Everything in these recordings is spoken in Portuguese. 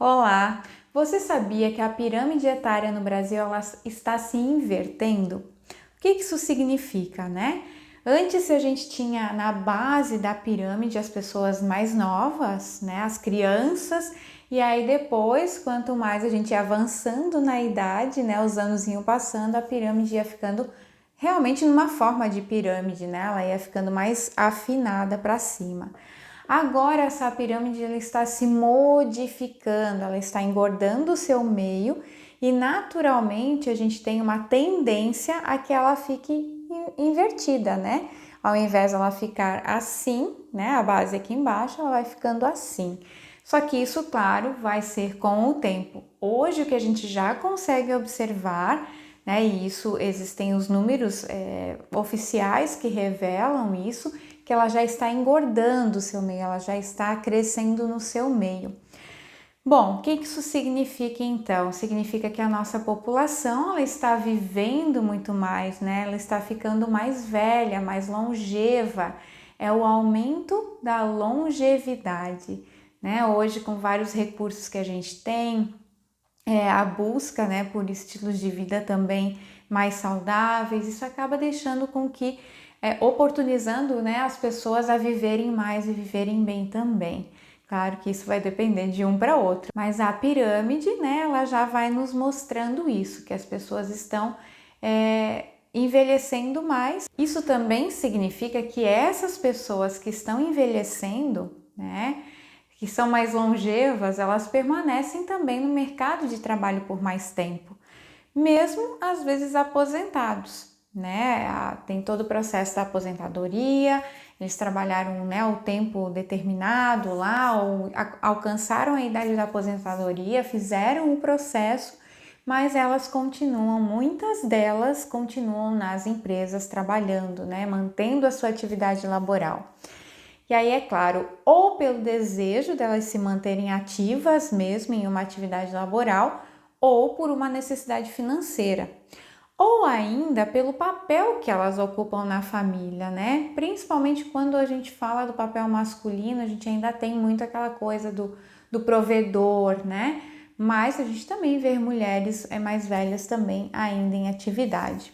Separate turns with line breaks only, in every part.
Olá! Você sabia que a pirâmide etária no Brasil ela está se invertendo? O que isso significa, né? Antes a gente tinha na base da pirâmide as pessoas mais novas, né, as crianças, e aí depois, quanto mais a gente ia avançando na idade, né, os anos iam passando, a pirâmide ia ficando realmente numa forma de pirâmide, né? Ela ia ficando mais afinada para cima. Agora essa pirâmide ela está se modificando, ela está engordando o seu meio e naturalmente a gente tem uma tendência a que ela fique invertida, né? Ao invés de ela ficar assim, né, a base aqui embaixo, ela vai ficando assim. Só que isso, claro, vai ser com o tempo. Hoje o que a gente já consegue observar, né, e isso existem os números oficiais que revelam isso, que ela já está engordando o seu meio, ela já está crescendo no seu meio. Bom, o que isso significa então? Significa que a nossa população ela está vivendo muito mais, né? Ela está ficando mais velha, mais longeva. É o aumento da longevidade, né? Hoje, com vários recursos que a gente tem, a busca, né, por estilos de vida também mais saudáveis, isso acaba deixando com que, oportunizando, né, as pessoas a viverem mais e viverem bem também. Claro que isso vai depender de um para outro, mas a pirâmide, né, ela já vai nos mostrando isso, que as pessoas estão envelhecendo mais. Isso também significa que essas pessoas que estão envelhecendo, né, que são mais longevas, elas permanecem também no mercado de trabalho por mais tempo, mesmo às vezes aposentados, né? Tem todo o processo da aposentadoria, eles trabalharam, né, o tempo determinado lá, ou alcançaram a idade da aposentadoria, fizeram o processo, mas elas continuam, muitas delas continuam nas empresas trabalhando, né, mantendo a sua atividade laboral. E aí, é claro, ou pelo desejo delas se manterem ativas mesmo em uma atividade laboral, ou por uma necessidade financeira, ou ainda pelo papel que elas ocupam na família, né? Principalmente quando a gente fala do papel masculino, a gente ainda tem muito aquela coisa do provedor, né? Mas a gente também vê mulheres mais velhas também ainda em atividade.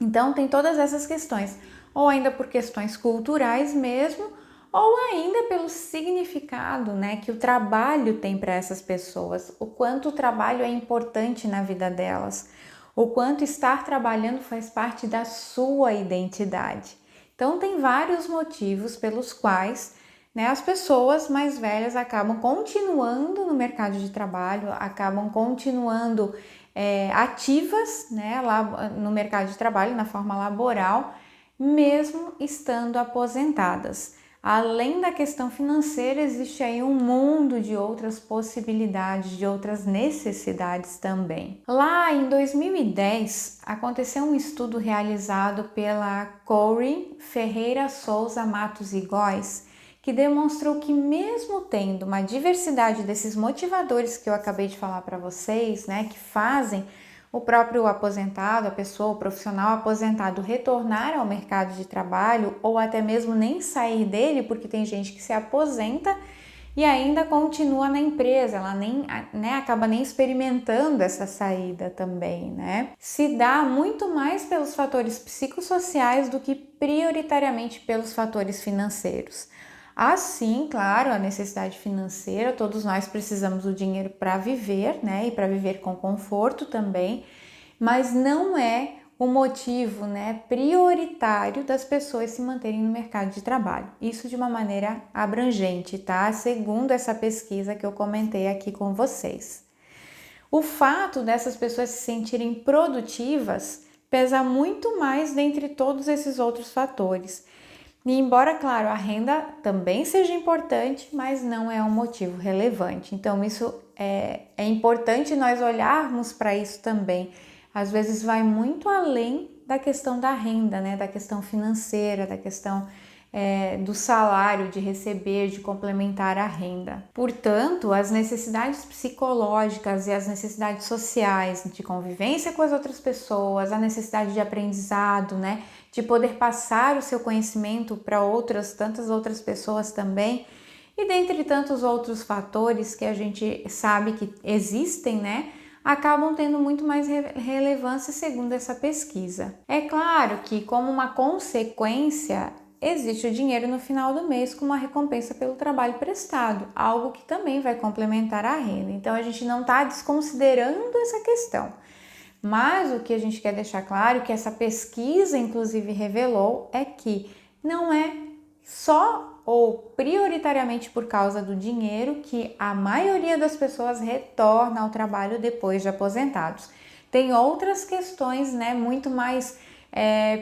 Então tem todas essas questões, ou ainda por questões culturais mesmo, ou ainda pelo significado, né, que o trabalho tem para essas pessoas, o quanto o trabalho é importante na vida delas, o quanto estar trabalhando faz parte da sua identidade. Então tem vários motivos pelos quais, né, as pessoas mais velhas acabam continuando no mercado de trabalho, acabam continuando ativas, né, lá no mercado de trabalho, na forma laboral, mesmo estando aposentadas. Além da questão financeira, existe aí um mundo de outras possibilidades, de outras necessidades também. Lá em 2010, aconteceu um estudo realizado pela Corey Ferreira Souza Matos e Góes, que demonstrou que mesmo tendo uma diversidade desses motivadores que eu acabei de falar para vocês, né, que fazem o próprio aposentado, a pessoa, o profissional aposentado retornar ao mercado de trabalho ou até mesmo nem sair dele, porque tem gente que se aposenta e ainda continua na empresa, ela nem, né, acaba nem experimentando essa saída também, né? Se dá muito mais pelos fatores psicossociais do que prioritariamente pelos fatores financeiros. Assim, claro, a necessidade financeira, todos nós precisamos do dinheiro para viver, né? E para viver com conforto também, mas não é o motivo, né, prioritário das pessoas se manterem no mercado de trabalho. Isso de uma maneira abrangente, tá? Segundo essa pesquisa que eu comentei aqui com vocês. O fato dessas pessoas se sentirem produtivas pesa muito mais dentre todos esses outros fatores. E embora, claro, a renda também seja importante, mas não é um motivo relevante. Então, isso é importante nós olharmos para isso também. Às vezes vai muito além da questão da renda, né? Da questão financeira, da questão do salário, de receber, de complementar a renda. Portanto, as necessidades psicológicas e as necessidades sociais, de convivência com as outras pessoas, a necessidade de aprendizado, né? De poder passar o seu conhecimento para tantas outras pessoas também, e dentre tantos outros fatores que a gente sabe que existem, né, acabam tendo muito mais relevância segundo essa pesquisa. É claro que, como uma consequência, existe o dinheiro no final do mês como uma recompensa pelo trabalho prestado, algo que também vai complementar a renda. Então a gente não está desconsiderando essa questão. Mas o que a gente quer deixar claro, que essa pesquisa inclusive revelou, é que não é só ou prioritariamente por causa do dinheiro que a maioria das pessoas retorna ao trabalho depois de aposentados. Tem outras questões, né, muito mais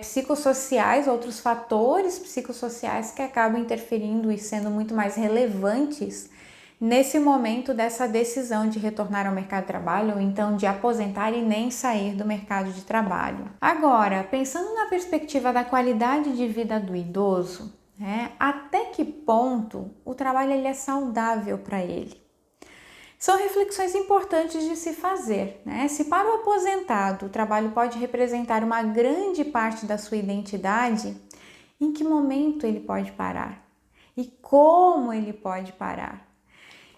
psicossociais, outros fatores psicossociais que acabam interferindo e sendo muito mais relevantes nesse momento dessa decisão de retornar ao mercado de trabalho ou então de aposentar e nem sair do mercado de trabalho. Agora, pensando na perspectiva da qualidade de vida do idoso, né, até que ponto o trabalho ele é saudável para ele? São reflexões importantes de se fazer, né? Se para o aposentado o trabalho pode representar uma grande parte da sua identidade, em que momento ele pode parar? E como ele pode parar?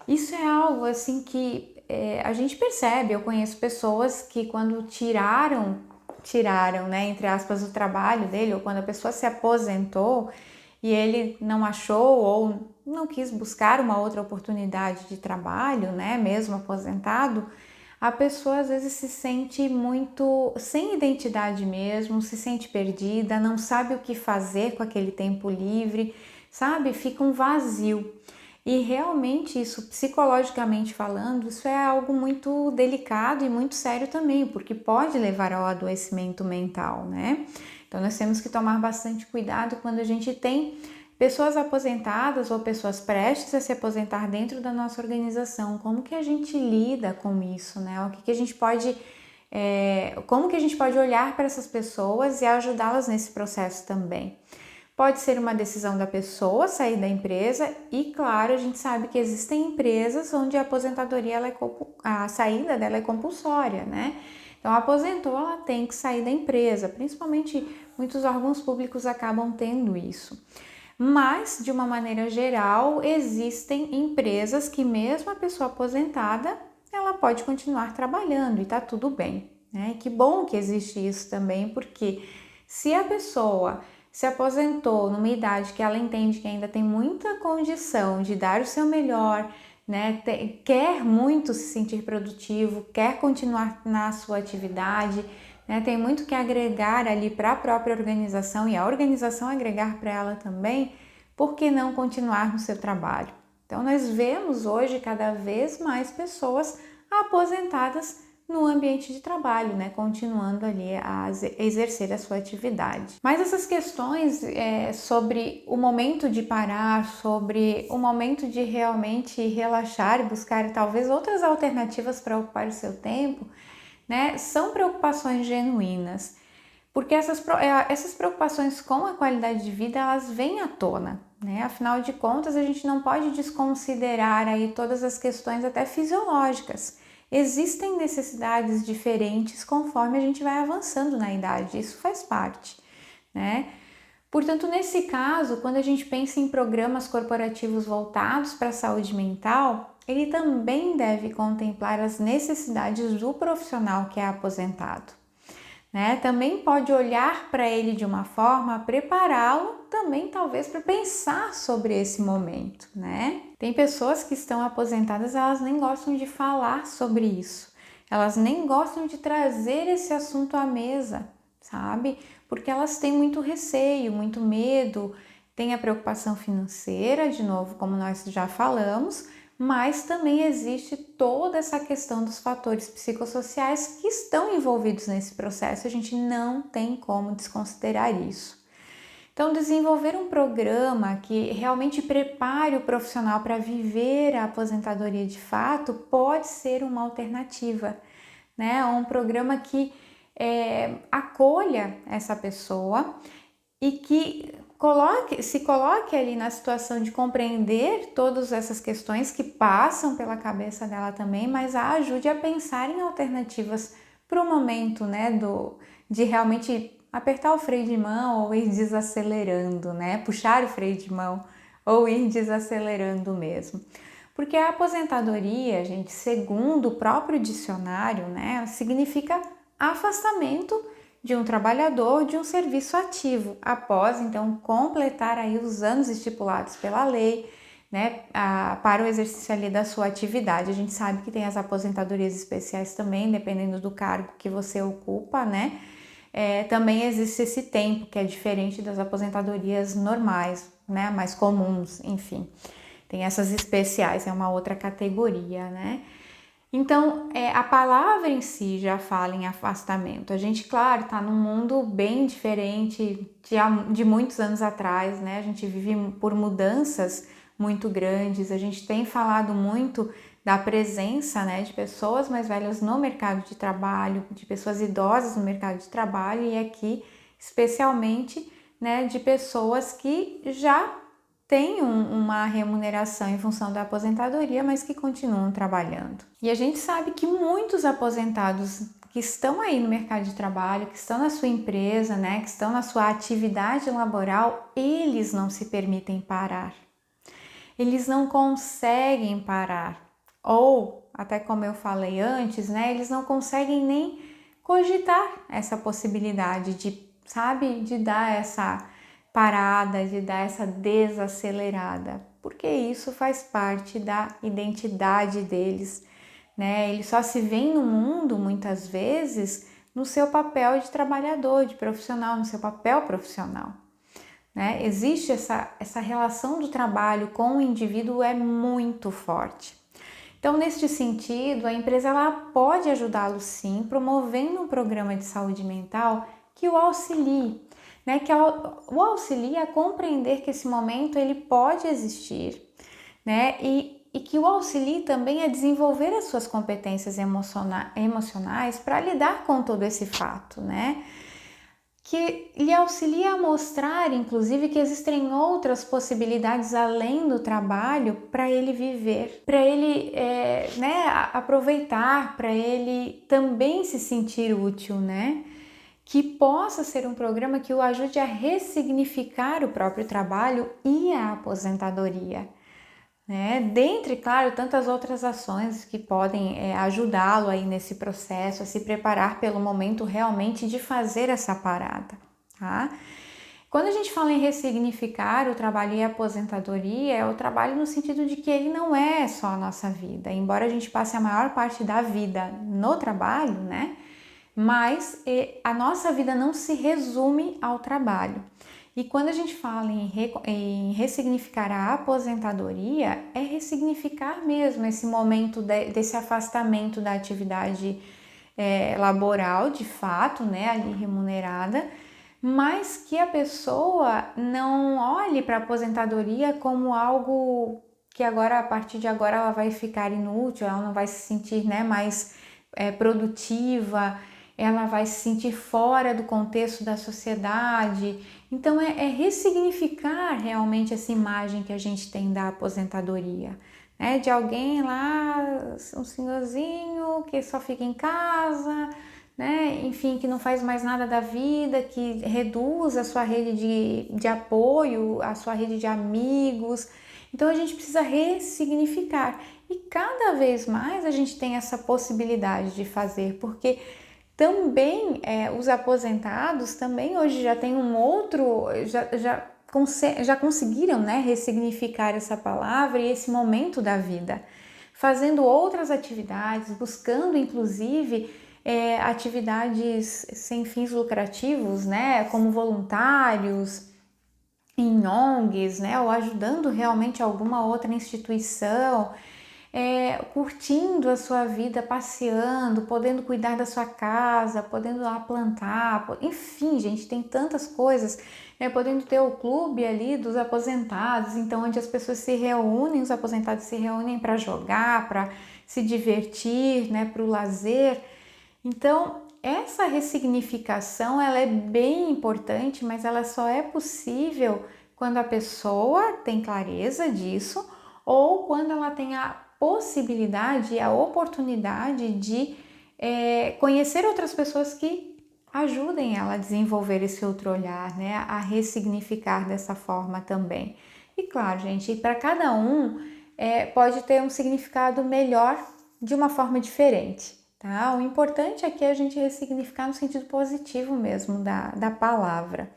Isso é algo assim que a gente percebe. Eu conheço pessoas que quando tiraram, né, entre aspas, o trabalho dele, ou quando a pessoa se aposentou e ele não achou ou não quis buscar uma outra oportunidade de trabalho, né, mesmo aposentado, a pessoa às vezes se sente muito sem identidade mesmo, se sente perdida, não sabe o que fazer com aquele tempo livre, sabe? Fica um vazio. E realmente isso, psicologicamente falando, isso é algo muito delicado e muito sério também, porque pode levar ao adoecimento mental, né? Então nós temos que tomar bastante cuidado quando a gente tem pessoas aposentadas ou pessoas prestes a se aposentar dentro da nossa organização. Como que a gente lida com isso, né? O que a gente pode, como que a gente pode olhar para essas pessoas e ajudá-las nesse processo também? Pode ser uma decisão da pessoa sair da empresa e, claro, a gente sabe que existem empresas onde a aposentadoria, a saída dela é compulsória, né? Então, aposentou, ela tem que sair da empresa, principalmente muitos órgãos públicos acabam tendo isso. Mas, de uma maneira geral, existem empresas que mesmo a pessoa aposentada, ela pode continuar trabalhando e tá tudo bem, né? E que bom que existe isso também, porque se a pessoa se aposentou numa idade que ela entende que ainda tem muita condição de dar o seu melhor, né? Quer muito se sentir produtivo, quer continuar na sua atividade, né? Tem muito que agregar ali para a própria organização e a organização agregar para ela também, por que não continuar no seu trabalho? Então nós vemos hoje cada vez mais pessoas aposentadas no ambiente de trabalho, né, continuando ali a exercer a sua atividade. Mas essas questões sobre o momento de parar, sobre o momento de realmente relaxar e buscar talvez outras alternativas para ocupar o seu tempo, né, são preocupações genuínas, porque essas preocupações com a qualidade de vida, elas vêm à tona, né? Afinal de contas, a gente não pode desconsiderar aí todas as questões até fisiológicas. Existem necessidades diferentes conforme a gente vai avançando na idade, isso faz parte, né? Portanto, nesse caso, quando a gente pensa em programas corporativos voltados para a saúde mental, ele também deve contemplar as necessidades do profissional que é aposentado, né? Também pode olhar para ele de uma forma a prepará-lo também talvez para pensar sobre esse momento, né? Tem pessoas que estão aposentadas, elas nem gostam de falar sobre isso, elas nem gostam de trazer esse assunto à mesa, sabe? Porque elas têm muito receio, muito medo, tem a preocupação financeira, de novo, como nós já falamos, mas também existe toda essa questão dos fatores psicossociais que estão envolvidos nesse processo, a gente não tem como desconsiderar isso. Então, desenvolver um programa que realmente prepare o profissional para viver a aposentadoria de fato pode ser uma alternativa, né? Um programa que acolha essa pessoa e que se coloque ali na situação de compreender todas essas questões que passam pela cabeça dela também, mas a ajude a pensar em alternativas para o momento, né, de realmente apertar o freio de mão ou ir desacelerando, né, puxar o freio de mão ou ir desacelerando mesmo. Porque a aposentadoria, gente, segundo o próprio dicionário, né, significa afastamento de um trabalhador de um serviço ativo, após então completar aí os anos estipulados pela lei, né, para o exercício ali da sua atividade. A gente sabe que tem as aposentadorias especiais também, dependendo do cargo que você ocupa, né? Também existe esse tempo que é diferente das aposentadorias normais, né, mais comuns, enfim. Tem essas especiais, é uma outra categoria, né? Então, a palavra em si já fala em afastamento. A gente, claro, está num mundo bem diferente de muitos anos atrás, né? A gente vive por mudanças muito grandes. A gente tem falado muito da presença, né, de pessoas mais velhas no mercado de trabalho, de pessoas idosas no mercado de trabalho e aqui, especialmente, né, de pessoas que já têm uma remuneração em função da aposentadoria, mas que continuam trabalhando. E a gente sabe que muitos aposentados que estão aí no mercado de trabalho, que estão na sua empresa, né, que estão na sua atividade laboral, eles não se permitem parar. Eles não conseguem parar. Ou, até como eu falei antes, né, eles não conseguem nem cogitar essa possibilidade de, sabe, de dar essa parada, de dar essa desacelerada, porque isso faz parte da identidade deles, né? Eles só se veem no mundo, muitas vezes, no seu papel de trabalhador, de profissional, no seu papel profissional, né? Existe essa relação do trabalho com o indivíduo é muito forte. Então, neste sentido, a empresa ela pode ajudá-lo sim, promovendo um programa de saúde mental que o auxilie, né, que o auxilia a compreender que esse momento ele pode existir, né, e que o auxilie também a desenvolver as suas competências emocionais para lidar com todo esse fato, né, que lhe auxilia a mostrar, inclusive, que existem outras possibilidades além do trabalho para ele viver, para ele né, aproveitar, para ele também se sentir útil, né? Que possa ser um programa que o ajude a ressignificar o próprio trabalho e a aposentadoria, né? Dentre, claro, tantas outras ações que podem ajudá-lo aí nesse processo, a se preparar pelo momento realmente de fazer essa parada, tá? Quando a gente fala em ressignificar o trabalho e a aposentadoria, é o trabalho no sentido de que ele não é só a nossa vida, embora a gente passe a maior parte da vida no trabalho, né? Mas a nossa vida não se resume ao trabalho. E quando a gente fala em ressignificar a aposentadoria, é ressignificar mesmo esse momento desse afastamento da atividade laboral, de fato, né, ali remunerada, mas que a pessoa não olhe para a aposentadoria como algo que agora, a partir de agora, ela vai ficar inútil, ela não vai se sentir, né, mais produtiva, ela vai se sentir fora do contexto da sociedade. Então, é ressignificar realmente essa imagem que a gente tem da aposentadoria, né? De alguém lá, um senhorzinho que só fica em casa, né? Enfim, que não faz mais nada da vida, que reduz a sua rede de apoio, a sua rede de amigos. Então, a gente precisa ressignificar. E cada vez mais a gente tem essa possibilidade de fazer, porque também os aposentados também hoje já tem um outro, já conseguiram, né, ressignificar essa palavra e esse momento da vida, fazendo outras atividades, buscando inclusive atividades sem fins lucrativos, né, como voluntários, em ONGs, né, ou ajudando realmente alguma outra instituição, curtindo a sua vida, passeando, podendo cuidar da sua casa, podendo lá plantar, enfim, gente, tem tantas coisas, né, podendo ter o clube ali dos aposentados, então onde as pessoas se reúnem, os aposentados se reúnem para jogar, para se divertir, né, para o lazer. Então, essa ressignificação, ela é bem importante, mas ela só é possível quando a pessoa tem clareza disso ou quando ela tem a possibilidade e a oportunidade de conhecer outras pessoas que ajudem ela a desenvolver esse outro olhar, né? A ressignificar dessa forma também. E claro, gente, para cada um pode ter um significado melhor de uma forma diferente, tá? O importante aqui é a gente ressignificar no sentido positivo mesmo da palavra.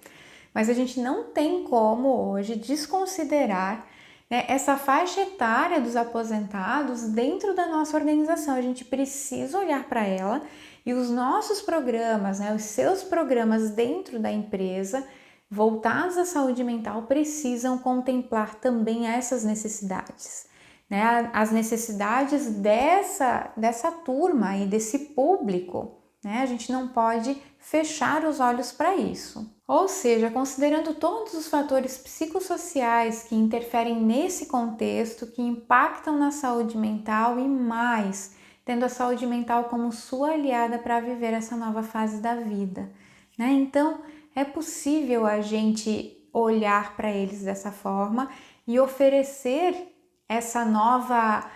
Mas a gente não tem como hoje desconsiderar, né, essa faixa etária dos aposentados dentro da nossa organização. A gente precisa olhar para ela e os nossos programas, né, os seus programas dentro da empresa, voltados à saúde mental, precisam contemplar também essas necessidades, né, as necessidades dessa turma e desse público, né? A gente não pode fechar os olhos para isso. Ou seja, considerando todos os fatores psicossociais que interferem nesse contexto, que impactam na saúde mental e mais, tendo a saúde mental como sua aliada para viver essa nova fase da vida, né? Então, é possível a gente olhar para eles dessa forma e oferecer essa nova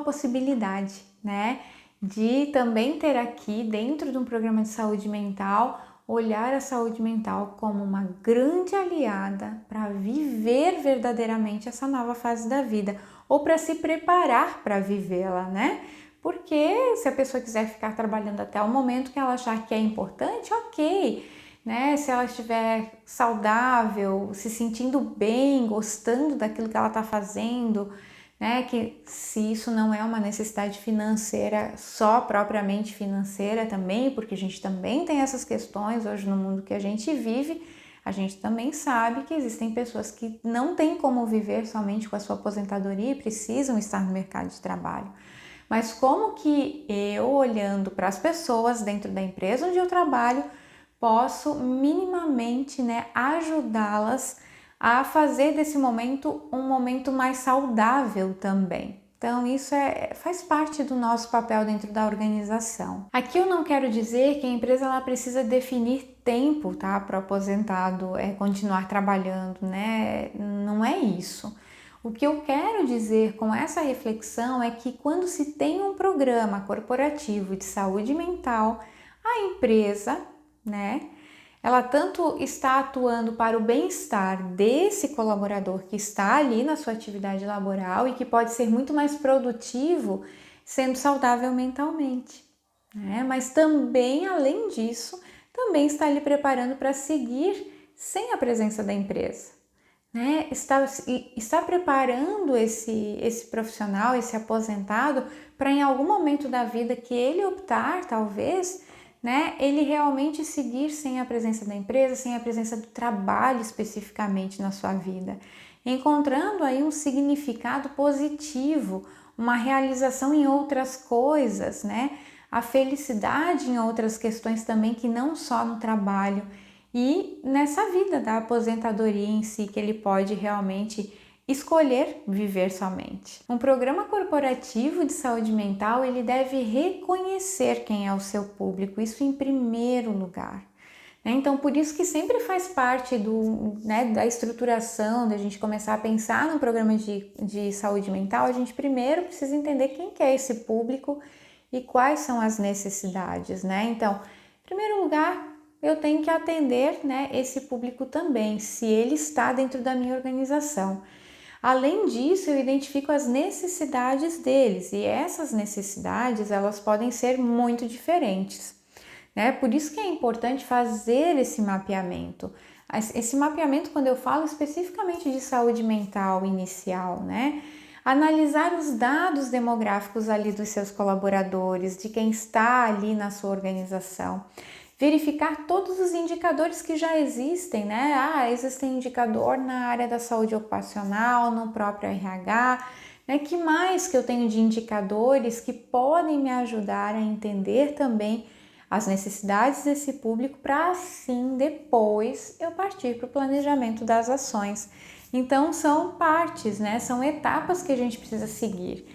possibilidade, né? De também ter aqui, dentro de um programa de saúde mental, olhar a saúde mental como uma grande aliada para viver verdadeiramente essa nova fase da vida, ou para se preparar para vivê-la, né? Porque se a pessoa quiser ficar trabalhando até o momento que ela achar que é importante, ok, né? Se ela estiver saudável, se sentindo bem, gostando daquilo que ela está fazendo, né? Que se isso não é uma necessidade financeira, só propriamente financeira também, porque a gente também tem essas questões hoje no mundo que a gente vive, a gente também sabe que existem pessoas que não têm como viver somente com a sua aposentadoria e precisam estar no mercado de trabalho. Mas como que eu, olhando para as pessoas dentro da empresa onde eu trabalho, posso minimamente, né, ajudá-las a fazer desse momento um momento mais saudável também. Então isso faz parte do nosso papel dentro da organização. Aqui eu não quero dizer que a empresa ela precisa definir tempo, tá, para o aposentado continuar trabalhando, né? Não é isso. O que eu quero dizer com essa reflexão é que quando se tem um programa corporativo de saúde mental, a empresa, né, ela tanto está atuando para o bem-estar desse colaborador que está ali na sua atividade laboral e que pode ser muito mais produtivo sendo saudável mentalmente, né? Mas também, além disso, também está lhe preparando para seguir sem a presença da empresa, né? Está preparando esse profissional, esse aposentado, para em algum momento da vida que ele optar, talvez, né, ele realmente seguir sem a presença da empresa, sem a presença do trabalho especificamente na sua vida, encontrando aí um significado positivo, uma realização em outras coisas, né? A felicidade em outras questões também, que não só no trabalho, e nessa vida da aposentadoria em si, que ele pode realmente escolher viver somente. Um programa corporativo de saúde mental, ele deve reconhecer quem é o seu público, isso em primeiro lugar. Então, por isso que sempre faz parte da estruturação, da gente começar a pensar no programa de saúde mental, a gente primeiro precisa entender quem que é esse público e quais são as necessidades, né? Então, em primeiro lugar, eu tenho que atender, né, esse público também, se ele está dentro da minha organização. Além disso, eu identifico as necessidades deles e essas necessidades, elas podem ser muito diferentes, né? Por isso que é importante fazer esse mapeamento. Esse mapeamento, quando eu falo especificamente de saúde mental inicial, né? Analisar os dados demográficos ali dos seus colaboradores, de quem está ali na sua organização. Verificar todos os indicadores que já existem, né? Existe indicador na área da saúde ocupacional, no próprio RH, né? Que mais que eu tenho de indicadores que podem me ajudar a entender também as necessidades desse público para assim depois eu partir para o planejamento das ações. Então são partes, né? São etapas que a gente precisa seguir.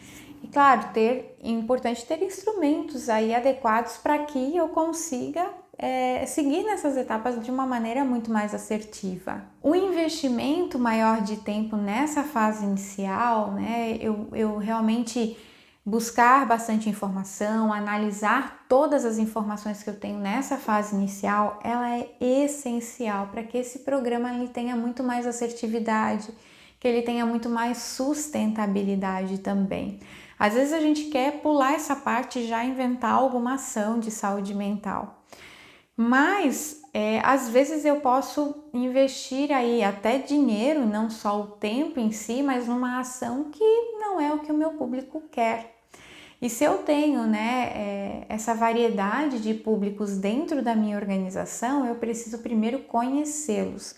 E claro, é importante ter instrumentos aí adequados para que eu consiga seguir nessas etapas de uma maneira muito mais assertiva. O investimento maior de tempo nessa fase inicial, né, eu realmente buscar bastante informação, analisar todas as informações que eu tenho nessa fase inicial, ela é essencial para que esse programa ele tenha muito mais assertividade, que ele tenha muito mais sustentabilidade também. Às vezes a gente quer pular essa parte e já inventar alguma ação de saúde mental. Mas, às vezes eu posso investir aí até dinheiro, não só o tempo em si, mas numa ação que não é o que o meu público quer. E se eu tenho, né, essa variedade de públicos dentro da minha organização, eu preciso primeiro conhecê-los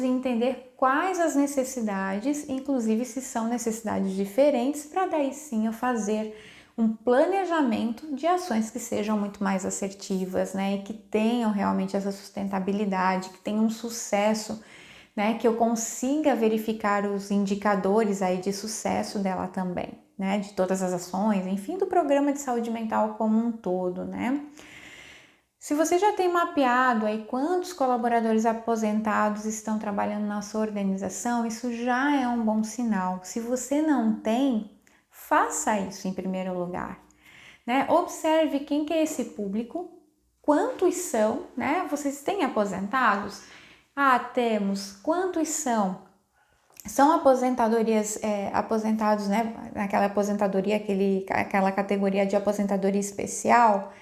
e entender quais as necessidades, inclusive se são necessidades diferentes, para daí sim eu fazer um planejamento de ações que sejam muito mais assertivas, né, e que tenham realmente essa sustentabilidade, que tenham um sucesso, né, que eu consiga verificar os indicadores aí de sucesso dela também, né, de todas as ações, enfim, do programa de saúde mental como um todo, né. Se você já tem mapeado aí quantos colaboradores aposentados estão trabalhando na sua organização, isso já é um bom sinal. Se você não tem, faça isso em primeiro lugar, né? Observe quem que é esse público, quantos são, né? Vocês têm aposentados? Ah, temos. Quantos são? São aposentadorias, aposentados, né? Aquela aposentadoria, aquela categoria de aposentadoria especial.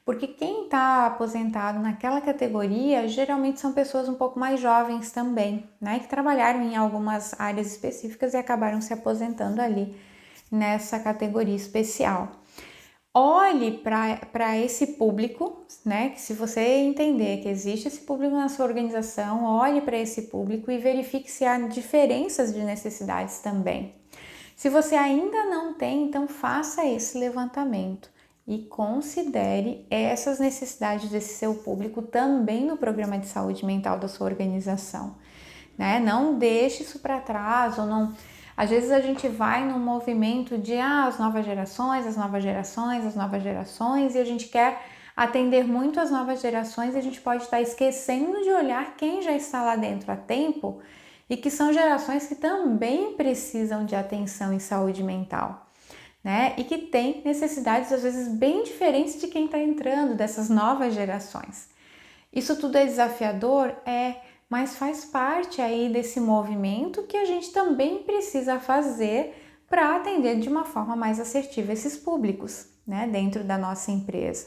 Porque quem está aposentado naquela categoria geralmente são pessoas um pouco mais jovens também, né? Que trabalharam em algumas áreas específicas e acabaram se aposentando ali nessa categoria especial. Olhe para esse público, né? Que se você entender que existe esse público na sua organização, olhe para esse público e verifique se há diferenças de necessidades também. Se você ainda não tem, então faça esse levantamento e considere essas necessidades desse seu público também no programa de saúde mental da sua organização, né? Não deixe isso para trás ou não. Às vezes a gente vai num movimento de as novas gerações, e a gente quer atender muito as novas gerações e a gente pode estar esquecendo de olhar quem já está lá dentro há tempo e que são gerações que também precisam de atenção em saúde mental, né? E que tem necessidades às vezes bem diferentes de quem está entrando, dessas novas gerações. Isso tudo é desafiador? Mas faz parte aí desse movimento que a gente também precisa fazer para atender de uma forma mais assertiva esses públicos, né, dentro da nossa empresa.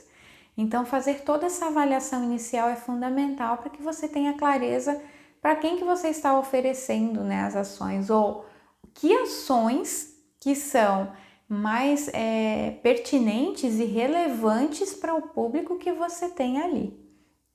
Então, fazer toda essa avaliação inicial é fundamental para que você tenha clareza para quem que você está oferecendo, né, as ações ou que ações que são mais pertinentes e relevantes para o público que você tem ali,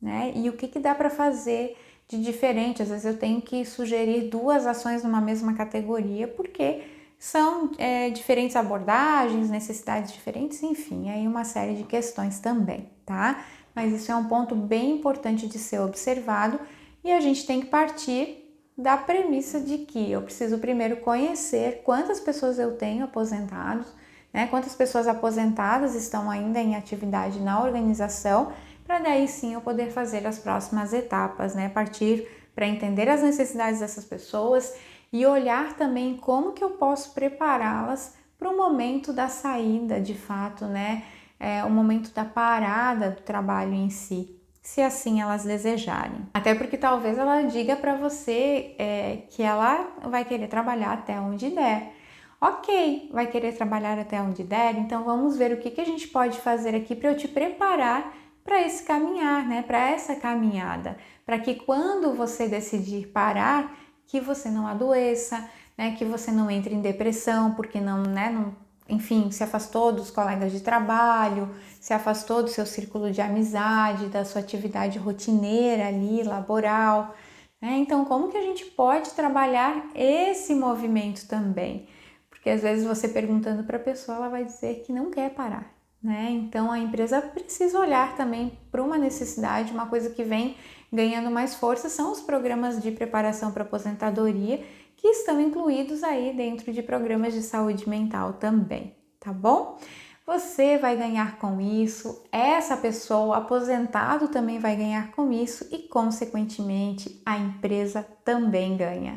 né? E o que dá para fazer de diferente. Às vezes eu tenho que sugerir duas ações numa mesma categoria porque são diferentes abordagens, necessidades diferentes, enfim, aí uma série de questões também, tá? Mas isso é um ponto bem importante de ser observado e a gente tem que partir da premissa de que eu preciso primeiro conhecer quantas pessoas eu tenho aposentados, né? Quantas pessoas aposentadas estão ainda em atividade na organização, para daí sim eu poder fazer as próximas etapas, né? Partir para entender as necessidades dessas pessoas e olhar também como que eu posso prepará-las para o momento da saída, de fato, né? O momento da parada do trabalho em si, se assim elas desejarem. Até porque talvez ela diga para você que ela vai querer trabalhar até onde der. Ok, vai querer trabalhar até onde der, então vamos ver o que a gente pode fazer aqui para eu te preparar para esse caminhar, né? Para essa caminhada, para que quando você decidir parar, que você não adoeça, né? Que você não entre em depressão, porque enfim, se afastou dos colegas de trabalho, se afastou do seu círculo de amizade, da sua atividade rotineira ali, laboral, né? Então, como que a gente pode trabalhar esse movimento também? Porque às vezes você perguntando para a pessoa, ela vai dizer que não quer parar, né? Então, a empresa precisa olhar também para uma necessidade, uma coisa que vem ganhando mais força são os programas de preparação para aposentadoria, que estão incluídos aí dentro de programas de saúde mental também, tá bom? Você vai ganhar com isso, essa pessoa, o aposentado também vai ganhar com isso e, consequentemente, a empresa também ganha.